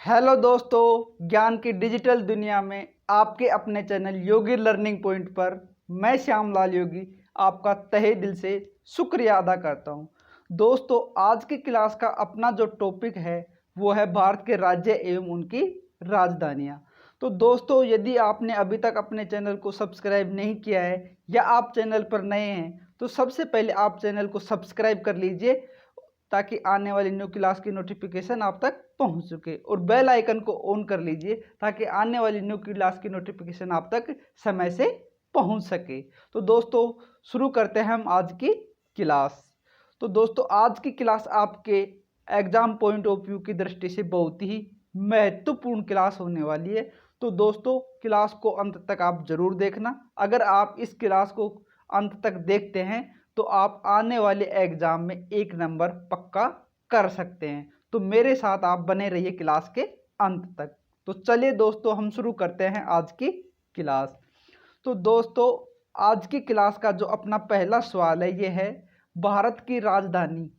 Hello दोस्तों, ज्ञान की डिजिटल दुनिया में आपके अपने चैनल योगी लर्निंग पॉइंट पर मैं श्यामलाल योगी आपका तहे दिल से शुक्रिया अदा करता हूं। दोस्तों, आज की क्लास का अपना जो टॉपिक है वो है भारत के राज्य एवं उनकी राजधानियां। तो दोस्तों, यदि आपने अभी तक अपने चैनल को सब्सक्राइब नहीं किया है या आप चैनल पर नए हैं तो सबसे पहले आप चैनल को सब्सक्राइब कर लीजिए ताकि आने वाली न्यू क्लास की नोटिफिकेशन आप तक पहुंच सके, और बेल आइकन को ऑन कर लीजिए ताकि आने वाली न्यू क्लास की नोटिफिकेशन आप तक समय से पहुंच सके। तो दोस्तों, शुरू करते हैं हम आज की क्लास। तो दोस्तों, आज की क्लास आपके एग्जाम पॉइंट ऑफ व्यू की दृष्टि से बहुत ही महत्वपूर्ण क्लास होने वाली है। तो दोस्तों, क्लास को अंत तक आप जरूर देखना। अगर आप इस क्लास को अंत तक देखते हैं तो आप आने वाले एग्जाम में 1 नंबर पक्का कर सकते हैं। तो मेरे साथ आप बने रहिए क्लास के अंत तक। तो चलिए दोस्तों, हम शुरू करते हैं आज की क्लास। तो दोस्तों, आज की क्लास का जो अपना पहला सवाल है ये है, भारत की राजधानी।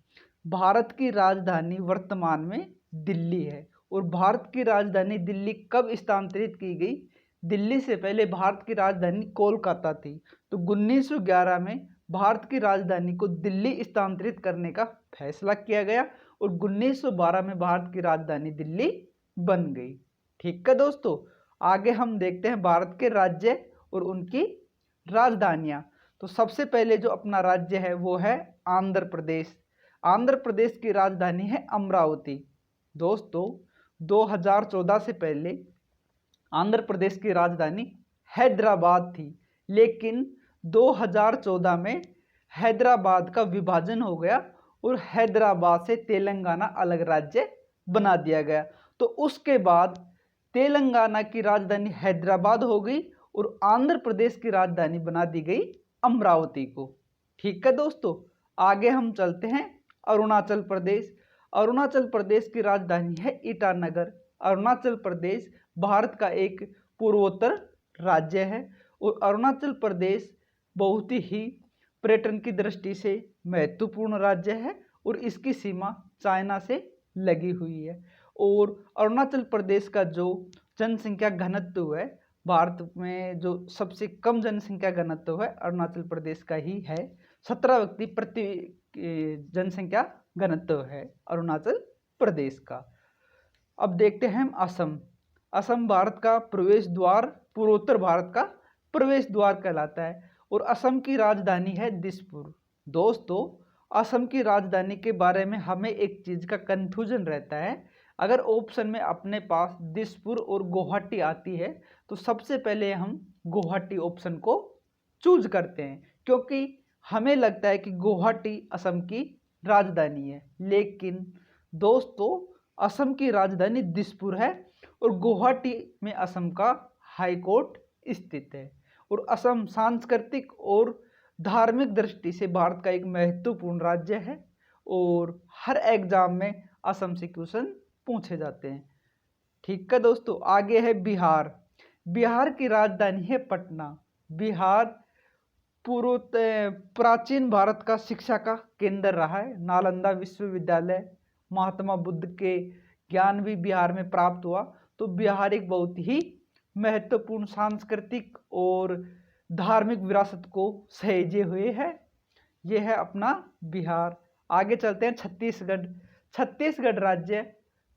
भारत की राजधानी वर्तमान में दिल्ली है, और भारत की राजधानी दिल्ली कब स्थानांतरित की गई? दिल्ली से पहले भारत की राजधानी कोलकाता थी। तो 1911 में भारत की राजधानी को दिल्ली स्थानांतरित करने का फैसला किया गया, और 1912 में भारत की राजधानी दिल्ली बन गई। ठीक है दोस्तों, आगे हम देखते हैं भारत के राज्य और उनकी राजधानियां। तो सबसे पहले जो अपना राज्य है वो है आंध्र प्रदेश। आंध्र प्रदेश की राजधानी है अमरावती। दोस्तों, 2014 से पहले आंध्र प्रदेश की राजधानी हैदराबाद थी, लेकिन 2014 में हैदराबाद का विभाजन हो गया और हैदराबाद से तेलंगाना अलग राज्य बना दिया गया। तो उसके बाद तेलंगाना की राजधानी हैदराबाद हो गई और आंध्र प्रदेश की राजधानी बना दी गई अमरावती को। ठीक है दोस्तों, आगे हम चलते हैं अरुणाचल प्रदेश। अरुणाचल प्रदेश की राजधानी है ईटानगर। अरुणाचल प्रदेश भारत का एक पूर्वोत्तर राज्य है, और अरुणाचल प्रदेश बहुत ही पर्यटन की दृष्टि से महत्वपूर्ण राज्य है, और इसकी सीमा चाइना से लगी हुई है। और अरुणाचल प्रदेश का जो जनसंख्या घनत्व है, भारत में जो सबसे कम जनसंख्या घनत्व है अरुणाचल प्रदेश का ही है। 17 व्यक्ति प्रति जनसंख्या घनत्व है अरुणाचल प्रदेश का। अब देखते हैं हम असम। असम भारत का प्रवेश द्वार, पूर्वोत्तर भारत का प्रवेश द्वार कहलाता है, और असम की राजधानी है दिसपुर। दोस्तों, असम की राजधानी के बारे में हमें एक चीज़ का कन्फ्यूजन रहता है। अगर ऑप्शन में अपने पास दिसपुर और गुवाहाटी आती है तो सबसे पहले हम गुवाहाटी ऑप्शन को चूज करते हैं, क्योंकि हमें लगता है कि गुवाहाटी असम की राजधानी है। लेकिन दोस्तों, असम की राजधानी दिसपुर है, और गुवाहाटी में असम का हाई कोर्ट स्थित है। और असम सांस्कृतिक और धार्मिक दृष्टि से भारत का एक महत्वपूर्ण राज्य है, और हर एग्जाम में असम से क्वेश्चन पूछे जाते हैं। ठीक है दोस्तों, आगे है बिहार। बिहार की राजधानी है पटना। बिहार पूर्व प्राचीन भारत का शिक्षा का केंद्र रहा है। नालंदा विश्वविद्यालय, महात्मा बुद्ध के ज्ञान भी बिहार में प्राप्त हुआ। तो बिहार एक बहुत ही महत्वपूर्ण सांस्कृतिक और धार्मिक विरासत को सहेजे हुए है। यह है अपना बिहार। आगे चलते हैं छत्तीसगढ़। छत्तीसगढ़ राज्य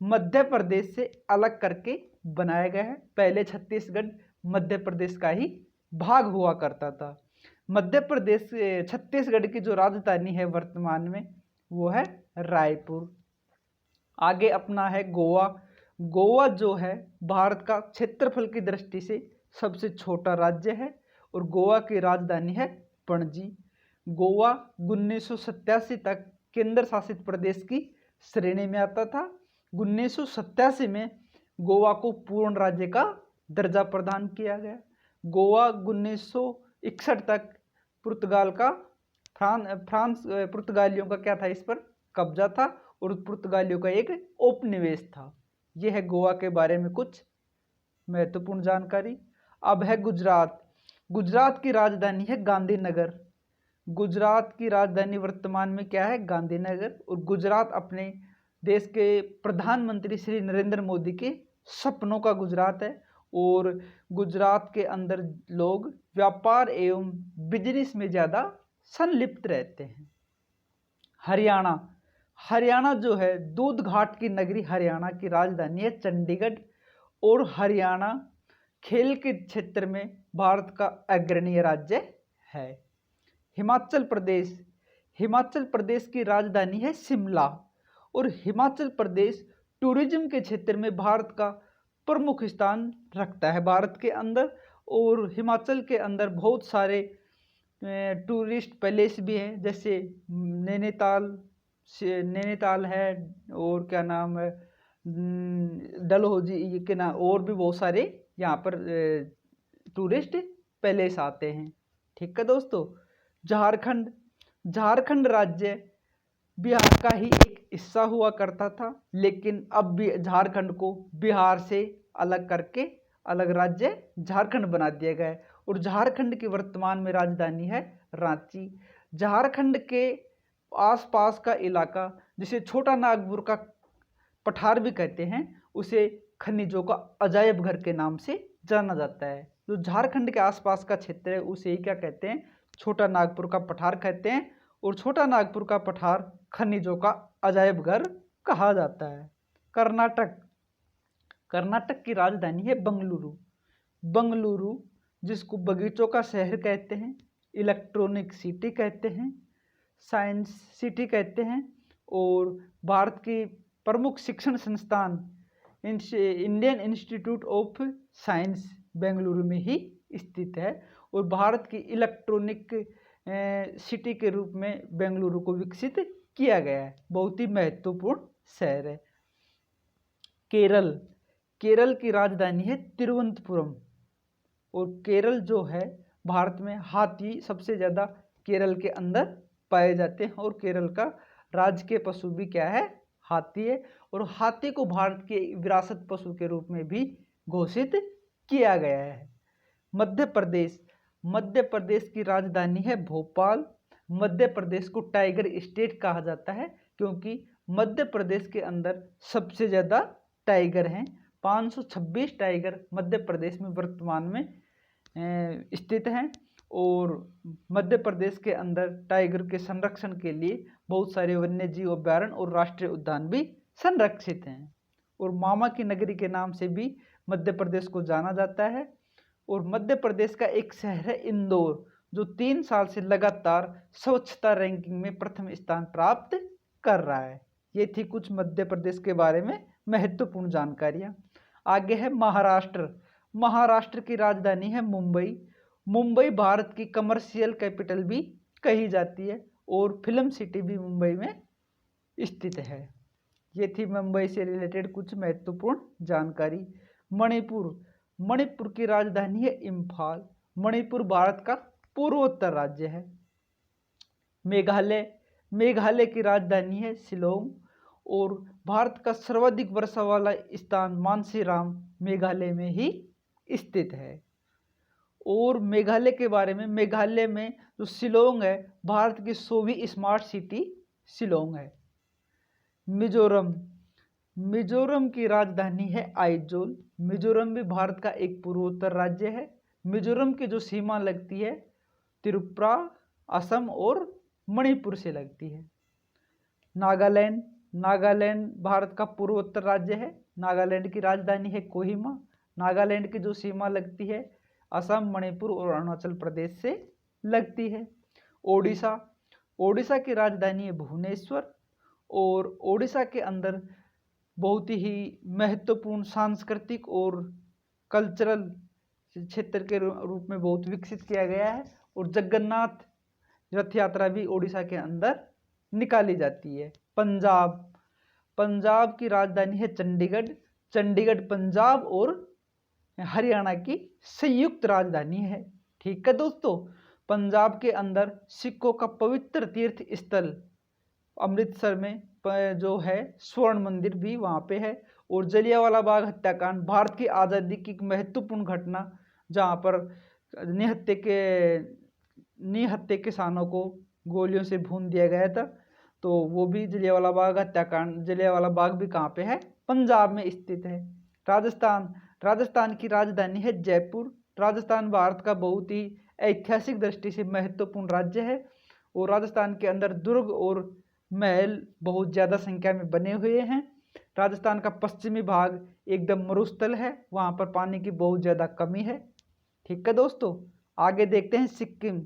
मध्य प्रदेश से अलग करके बनाया गया है। पहले छत्तीसगढ़ मध्य प्रदेश का ही भाग हुआ करता था। मध्य प्रदेश छत्तीसगढ़ की जो राजधानी है वर्तमान में वो है रायपुर। आगे अपना है गोवा। गोवा जो है भारत का क्षेत्रफल की दृष्टि से सबसे छोटा राज्य है, और गोवा की राजधानी है पणजी। गोवा 1987 तक केंद्र शासित प्रदेश की श्रेणी में आता था। 1987 में गोवा को पूर्ण राज्य का दर्जा प्रदान किया गया। गोवा 1961 तक पुर्तगाल का पुर्तगालियों का क्या था, इस पर कब्जा था, और पुर्तगालियों का एक उपनिवेश था। यह है गोवा के बारे में कुछ महत्वपूर्ण जानकारी। अब है गुजरात। गुजरात की राजधानी है गांधीनगर। गुजरात की राजधानी वर्तमान में क्या है? गांधीनगर। और गुजरात अपने देश के प्रधानमंत्री श्री नरेंद्र मोदी के सपनों का गुजरात है और गुजरात के अंदर लोग व्यापार एवं बिजनेस में ज़्यादा संलिप्त रहते हैं। हरियाणा, हरियाणा जो है दूध घाट की नगरी हरियाणा की राजधानी है चंडीगढ़ और हरियाणा खेल के क्षेत्र में भारत का अग्रणीय राज्य है। हिमाचल प्रदेश, हिमाचल प्रदेश की राजधानी है शिमला और हिमाचल प्रदेश टूरिज्म के क्षेत्र में भारत का प्रमुख स्थान रखता है भारत के अंदर। और हिमाचल के अंदर बहुत सारे टूरिस्ट पैलेस भी हैं, जैसे नैनीताल है और क्या नाम है डलहौजी के नाम, और भी बहुत सारे यहाँ पर टूरिस्ट पैलेस आते हैं। ठीक है दोस्तों। झारखंड, झारखंड राज्य बिहार का ही एक हिस्सा हुआ करता था, लेकिन अब भी झारखंड को बिहार से अलग करके अलग राज्य झारखंड बना दिया गया है और झारखंड की वर्तमान में राजधानी है रांची। झारखंड के आसपास का इलाका जिसे छोटा नागपुर का पठार भी कहते हैं, उसे खनिजों का अजायब घर के नाम से जाना जाता है। जो झारखंड के आसपास का क्षेत्र है उसे ही क्या कहते हैं, छोटा नागपुर का पठार कहते हैं और छोटा नागपुर का पठार खनिजों का अजायब घर कहा जाता है। कर्नाटक, कर्नाटक की राजधानी है बंगलुरु। बंगलुरु जिसको बगीचों का शहर कहते हैं, इलेक्ट्रॉनिक सिटी कहते हैं, साइंस सिटी कहते हैं और भारत की प्रमुख शिक्षण संस्थान Indian institute of science Bengaluru में ही स्थित है और भारत की इलेक्ट्रॉनिक सिटी के रूप में बेंगलुरु को विकसित किया गया है। बहुत ही महत्वपूर्ण शहर है। केरल, केरल की राजधानी है तिरुवनंतपुरम और केरल जो है भारत में हाथी सबसे ज़्यादा केरल के अंदर पाए जाते हैं और केरल का राजकीय पशु भी क्या है, हाथी है और हाथी को भारत के विरासत पशु के रूप में भी घोषित किया गया है। मध्य प्रदेश, मध्य प्रदेश की राजधानी है भोपाल। मध्य प्रदेश को टाइगर स्टेट कहा जाता है क्योंकि मध्य प्रदेश के अंदर सबसे ज़्यादा टाइगर हैं। 526 टाइगर मध्य प्रदेश में वर्तमान में स्थित हैं और मध्य प्रदेश के अंदर टाइगर के संरक्षण के लिए बहुत सारे वन्य जीव अभयारण्य और राष्ट्रीय उद्यान भी संरक्षित हैं। और मामा की नगरी के नाम से भी मध्य प्रदेश को जाना जाता है। और मध्य प्रदेश का एक शहर है इंदौर, जो 3 साल से लगातार स्वच्छता रैंकिंग में प्रथम स्थान प्राप्त कर रहा है। ये थी कुछ मध्य प्रदेश के बारे में महत्वपूर्ण जानकारियाँ। आगे है महाराष्ट्र। महाराष्ट्र की राजधानी है मुंबई। मुंबई भारत की कमर्शियल कैपिटल भी कही जाती है और फिल्म सिटी भी मुंबई में स्थित है। ये थी मुंबई से रिलेटेड कुछ महत्वपूर्ण जानकारी। मणिपुर, मणिपुर की राजधानी है इम्फाल। मणिपुर भारत का पूर्वोत्तर राज्य है। मेघालय, मेघालय की राजधानी है शिलोंग और भारत का सर्वाधिक वर्षा वाला स्थान मानसीराम मेघालय में ही स्थित है। और मेघालय के बारे में, मेघालय में जो शिलोंग है भारत की 100वीं स्मार्ट सिटी शिलोंग है। मिजोरम, मिजोरम की राजधानी है आइजोल। मिजोरम भी भारत का एक पूर्वोत्तर राज्य है। मिजोरम की जो सीमा लगती है त्रिपुरा, असम और मणिपुर से लगती है। नागालैंड, नागालैंड भारत का पूर्वोत्तर राज्य है। नागालैंड की राजधानी है कोहिमा। नागालैंड की जो सीमा लगती है असम, मणिपुर और अरुणाचल प्रदेश से लगती है। ओडिशा, ओडिशा की राजधानी है भुवनेश्वर और ओडिशा के अंदर बहुत ही महत्वपूर्ण सांस्कृतिक और कल्चरल क्षेत्र के रूप में बहुत विकसित किया गया है और जगन्नाथ रथ यात्रा भी ओडिशा के अंदर निकाली जाती है। पंजाब, पंजाब की राजधानी है चंडीगढ़। चंडीगढ़ पंजाब और हरियाणा की संयुक्त राजधानी है। ठीक है दोस्तों। पंजाब के अंदर सिखों का पवित्र तीर्थ स्थल अमृतसर में जो है स्वर्ण मंदिर भी वहाँ पे है और जलियांवाला बाग हत्याकांड भारत की आज़ादी की एक महत्वपूर्ण घटना, जहाँ पर निहत्थे किसानों को गोलियों से भून दिया गया था, तो वो भी जलियांवाला बाग हत्याकांड, जलियांवाला बाग भी कहाँ पे है, पंजाब में स्थित है। राजस्थान की राजधानी है जयपुर। राजस्थान भारत का बहुत ही ऐतिहासिक दृष्टि से महत्वपूर्ण राज्य है और राजस्थान के अंदर दुर्ग और महल बहुत ज़्यादा संख्या में बने हुए हैं। राजस्थान का पश्चिमी भाग एकदम मरुस्थल है, वहाँ पर पानी की बहुत ज़्यादा कमी है। ठीक है दोस्तों, आगे देखते हैं सिक्किम।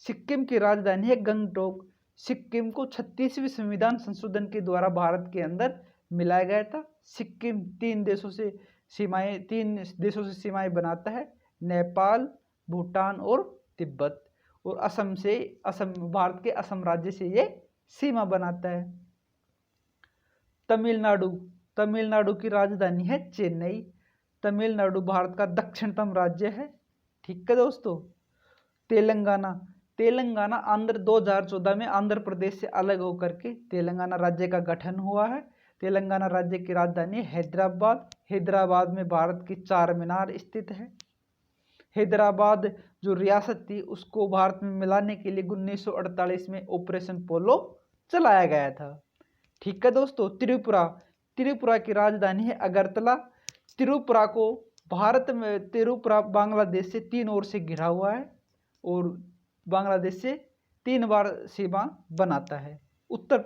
सिक्किम की राजधानी है गंगटोक। सिक्किम को 36वीं संविधान संशोधन के द्वारा भारत के अंदर मिलाया गया था। सिक्किम तीन देशों से सीमाएं बनाता है, नेपाल, भूटान और तिब्बत। और असम भारत के असम राज्य से ये सीमा बनाता है। तमिलनाडु की राजधानी है चेन्नई। तमिलनाडु भारत का दक्षिणतम राज्य है। ठीक है दोस्तों, तेलंगाना आंध्र 2014 में आंध्र प्रदेश से अलग होकर के तेलंगाना राज्य का गठन हुआ है। तेलंगाना राज्य की राजधानी हैदराबाद। हैदराबाद में भारत की चार मीनार स्थित है। हैदराबाद जो रियासत थी उसको भारत में मिलाने के लिए 1948 में ऑपरेशन पोलो चलाया गया था। ठीक है दोस्तों, त्रिपुरा की राजधानी है अगरतला। त्रिपुरा बांग्लादेश से 3 ओर से घिरा हुआ है और बांग्लादेश से 3 बार सीमा बनाता है। उत्तर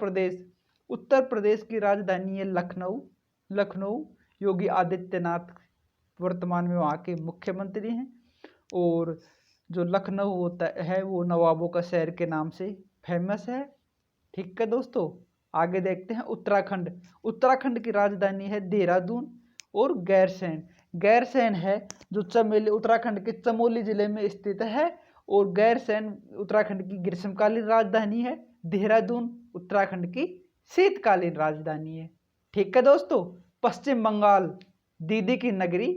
प्रदेश की राजधानी है लखनऊ। योगी आदित्यनाथ वर्तमान में वहाँ के मुख्यमंत्री हैं और जो लखनऊ होता है वो नवाबों का शहर के नाम से फेमस है। ठीक है दोस्तों, आगे देखते हैं उत्तराखंड की राजधानी है देहरादून और गैरसैंण है जो उत्तराखंड के चमोली जिले में स्थित है और गैरसैंण उत्तराखंड की ग्रीष्मकालीन राजधानी है। देहरादून उत्तराखंड की शीतकालीन राजधानी है। ठीक है दोस्तों, पश्चिम बंगाल दीदी की नगरी,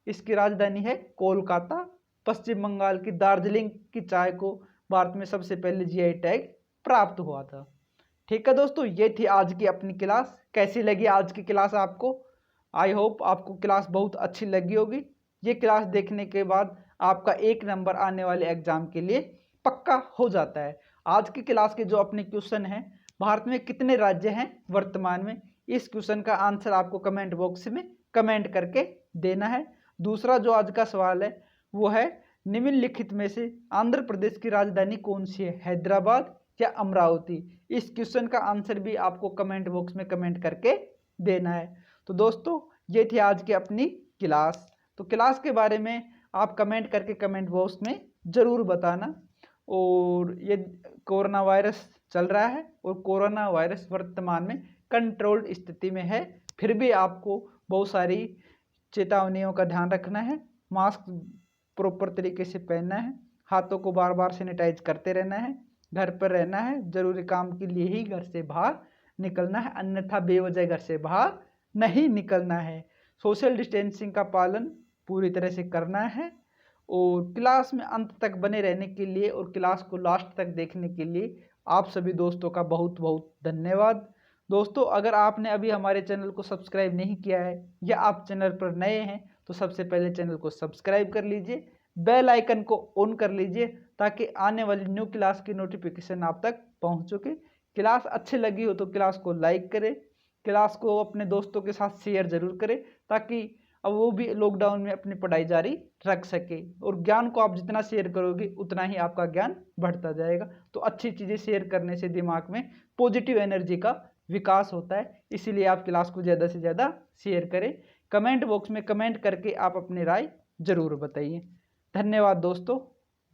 इसकी राजधानी है कोलकाता। पश्चिम बंगाल की दार्जिलिंग की चाय को भारत में सबसे पहले जीआई टैग प्राप्त हुआ था। ठीक है दोस्तों, ये थी आज की अपनी क्लास। कैसी लगी आज की क्लास आपको? आई होप आपको क्लास बहुत अच्छी लगी होगी। ये क्लास देखने के बाद आपका 1 नंबर आने वाले एग्जाम के लिए पक्का हो जाता है। आज की क्लास के जो अपने क्वेश्चन हैं, भारत में कितने राज्य हैं वर्तमान में, इस क्वेश्चन का आंसर आपको कमेंट बॉक्स में कमेंट करके देना है। दूसरा जो आज का सवाल है वो है निम्नलिखित में से आंध्र प्रदेश की राजधानी कौन सी है, हैदराबाद या अमरावती? इस क्वेश्चन का आंसर भी आपको कमेंट बॉक्स में कमेंट करके देना है। तो दोस्तों, ये थी आज की अपनी क्लास। तो क्लास के बारे में आप कमेंट करके कमेंट बॉक्स में ज़रूर बताना। और ये कोरोना वायरस चल रहा है और कोरोना वायरस वर्तमान में कंट्रोल्ड स्थिति में है, फिर भी आपको बहुत सारी चेतावनियों का ध्यान रखना है। मास्क प्रॉपर तरीके से पहनना है, हाथों को बार बार सैनिटाइज करते रहना है, घर पर रहना है, ज़रूरी काम के लिए ही घर से बाहर निकलना है, अन्यथा बेवजह घर से बाहर नहीं निकलना है। सोशल डिस्टेंसिंग का पालन पूरी तरह से करना है और क्लास में अंत तक बने रहने के लिए और क्लास को लास्ट तक देखने के लिए आप सभी दोस्तों का बहुत बहुत धन्यवाद। दोस्तों, अगर आपने अभी हमारे चैनल को सब्सक्राइब नहीं किया है या आप चैनल पर नए हैं तो सबसे पहले चैनल को सब्सक्राइब कर लीजिए, बेल आइकन को ऑन कर लीजिए ताकि आने वाली न्यू क्लास की नोटिफिकेशन आप तक पहुंच सके। क्लास अच्छी लगी हो तो क्लास को लाइक करें, क्लास को अपने दोस्तों के साथ शेयर ज़रूर करें ताकि अब वो भी लॉकडाउन में अपनी पढ़ाई जारी रख सके। और ज्ञान को आप जितना शेयर करोगे उतना ही आपका ज्ञान बढ़ता जाएगा। तो अच्छी चीज़ें शेयर करने से दिमाग में पॉजिटिव एनर्जी का विकास होता है, इसीलिए आप क्लास को ज़्यादा से ज़्यादा शेयर करें। कमेंट बॉक्स में कमेंट करके आप अपनी राय ज़रूर बताइए। धन्यवाद दोस्तों,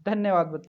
धन्यवाद।